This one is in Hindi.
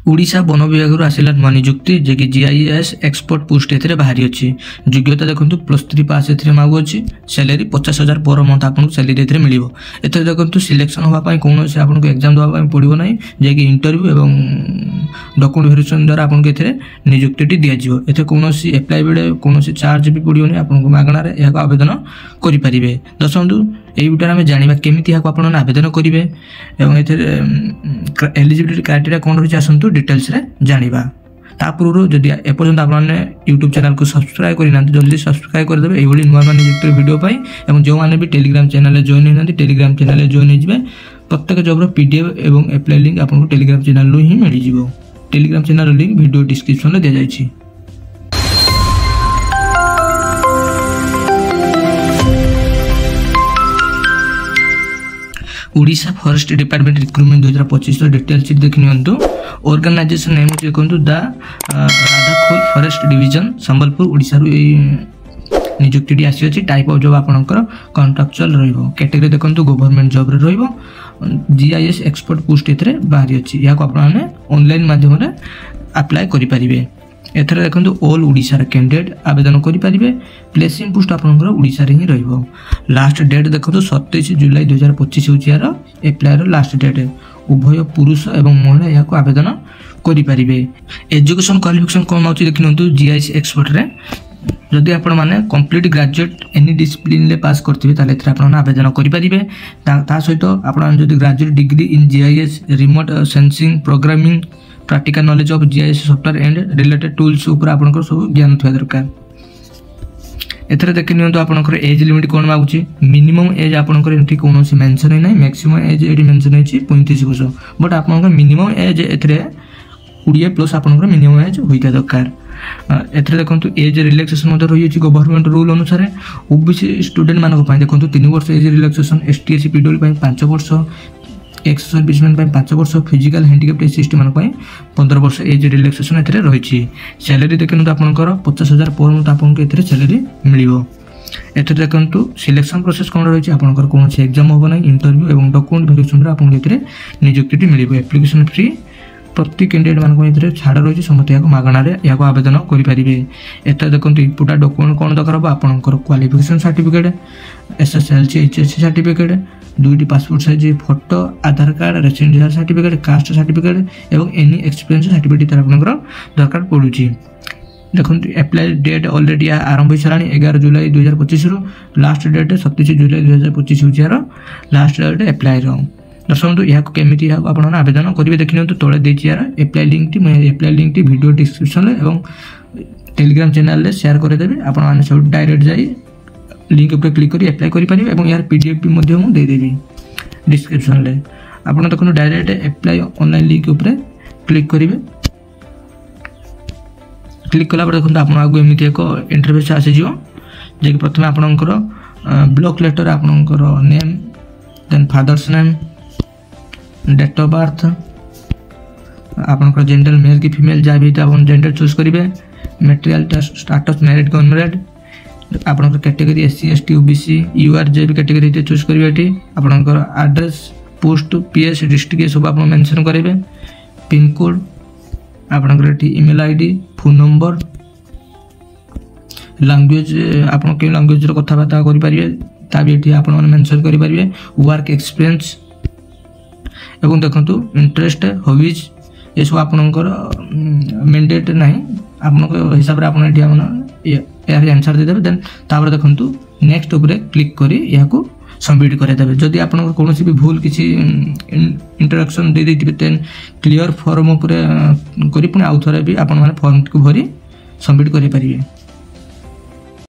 ओडिशा वन विभाग आसला नुआ निजुक्ति जे कि जीआईएस एक्सपर्ट पोस्ट ए बाहरी अच्छी योग्यता देखो +3 पास ए मागु अच्छी सैलरी 50,000 पर मंथ आपको सैलरी ए मिल एथर देखो सिलेक्शन होगापाई कौन से आपको एग्जाम देवाई पड़ो ना जे कि इंटरव्यू एवं डॉक्यूमेंट वेरिफिकेशन द्वारा आपको ए निजुक्ति दिज्व ए कौन एप्लाई बेले कौन चार्ज भी पड़ो नहीं आपको मागणार यह आवेदन करेंगे। दशंतु यही भिडियो आम जाना केमी आप आवेदन करेंगे और एलिजिबिलिटी क्राइटेरिया कौन रही आसतु डिटेल्स रे जानिबा। ता पूर्व जदि एपर्यंत आपने यूट्यूब चैनल को सब्सक्राइब करना जल्दी सब्सक्राइब करदे ये नुआ नुआ निजुक्ति वीडियो पाई और जो मैंने भी टेलीग्राम चैनल जॉइन होना टेलीग्राम चैनल जॉइन हो प्रत्येक जॉब पीडीएफ एवं एप्लाई लिंक आपको टेलीग्राम चैनल ही मिल जाए। Telegram channel link video description में दि जाए। Odisha forest department recruitment 2025 detail sheet देखि नियंतु। ऑर्गेनाइजेशन नेम देखु the Radhakhol forest division Sambalpur Odisha रु नियुक्ति आसी अछि। टाइप ऑफ जॉब आपनकर कॉन्ट्रैक्चुअल रहिबो। कैटेगरी देखंतु गवर्नमेंट जॉब रे रहिबो। जीआईएस एक्सपर्ट पोस्ट एथरे बाहरी अछि या को आपने ऑनलाइन माध्यम रे अप्लाई करि परिबे। एथरे देखंतु ऑल ओडिशा रे कैंडिडेट आवेदन करि परिबे। प्लेसिंग पोस्ट आपनकर ओडिशा रे ही रहिबो। लास्ट डेट देखंतु 27 जुलाई 2025 होछि यार अप्लाई रो लास्ट डेट। उभय पुरुष एवं महिला या को आवेदन करि परिबे। एजुकेशन क्वालिफिकेशन कोन होछि देखिनंतु जीआईएस एक्सपर्ट रे जदि आपण माने कंप्लीट ग्रेजुएट एनी डिसिप्लिन ले पास करथिबे ताले एथरे आपण आवेदन करि परिबे। ता सहित आपण जदि graduate degree in GIS remote sensing programming practical knowledge of GIS software and related tools ऊपर आपनकर सब ज्ञान थवा दरकार। एथरे देखि नियंतु आपनकर एज लिमिट कोन मागुची। मिनिमम एज आपनकर एंट्री कोनोसी मेंशन नै मैक्सिमम एज एडी मेंशन होछि 35 वर्ष बट आपनकर मिनिमम एज एथरे 20 प्लस आपनकर मिनिमम एज होइता दरकार। एथरे देखंतु एज रिलैक्सेशन मते रही अछि गवर्नमेंट रूल अनुसार। ओबीसी स्टूडेंट मानक पय देखंतु 3 वर्ष एज रिलैक्सेशन, एसटीएससी पीडब्ल्यू पय 5 वर्ष, एक्स सर्विसमैन पय 5 वर्ष, फिजिकल हैंडिकैप्ड एससी मानक पय 15 वर्ष एज रिलैक्सेशन एथरे रही। सैलरी देखंतु आपनकर 50,000 पर मंथ आपनको एथरे सैलरी मिलिबो। एथरे देखंतु सिलेक्शन प्रोसेस कोन रही आपनकर कोन से एग्जाम होबो नै इंटरव्यू एवं डॉक्यूमेंट वेरिफिकेशन रे आपनको एथरे नियुक्ति मिलिबो। एप्लिकेशन फ्री प्रति कैंडिडेट मानक एथरे छाड़ रही समस्त या मागणार या आवेदन करेंगे। एथरे देखंतु इम्पोर्टेंट डॉक्यूमेंट कौन दरकार हम आपनकर qualification certificate, SSLC HSC certificate, 2टी passport size photo, Aadhaar card, residential certificate, caste certificate एवं एनी एक्सपीरियंस सर्टिफिकेट आपनकर दरकार पड़ुची। देखंतु अप्लाई डेट ऑलरेडी आरंभ हो सारानी 11 जुलाई 2025 रु लास्ट डेट 27 जुलाई 2025 होचियार लास्ट डेट अप्लाई रो। दर्शक यह केमी आप आवेदन करेंगे देखिए तले देती यार apply link T video description एवं टेलीग्राम चैनल शेयर करदेवी। आप सब डायरेक्ट जाई लिंक उपर क्लिक कर एप्लाई करेंगे। यार पीडीएफ भी देदेवी डिस्क्रिप्शन में। आप देखो डायरेक्ट एप्लाई ऑनलाइन लिंक उपर क्लिक करेंगे। क्लिक कला देखो आपको एमती एक इंटरफेस आसीज जे प्रथम आपणकर ब्लॉक लेटर आपणकर name then father's name, date of birth, आपनकर जेंडर मेल की फीमेल जहाँ भी आप जेंडर चूज करेंगे। मेटेरियल स्टाटस मैरिड कौन मैरिड, आपनकर category SC ST OBC UR जे भी कैटेगरी चूज करेंगे। आपनकर एड्रेस पोस्ट पीएस डिस्ट्रिक्ट ये सब आप मेंशन करेंगे। पिन कोड, आपनकर email ID, phone number, language आप लैंग्वेज कथबार्ता करेंगे ता भी आप मेंशन करेंगे। वर्क एक्सपीरियंस एवं देखंतु इंटरेस्ट हॉबीज ये सब आपनकर मैंडेट नहीं आपन हिसाब रे आपन यार आंसर दे देबे। देन तापर देखंतु नेक्स्ट ऊपर क्लिक करी या को सबमिट करे देबे। जदि आपन कोनोसी भी भूल किसी इंट्रोडक्शन दे देतिबे देन क्लियर फॉर्म ऊपर करी पुनी आउ थरे भी आपन माने फॉर्म को भरी सबमिट करि परिबे।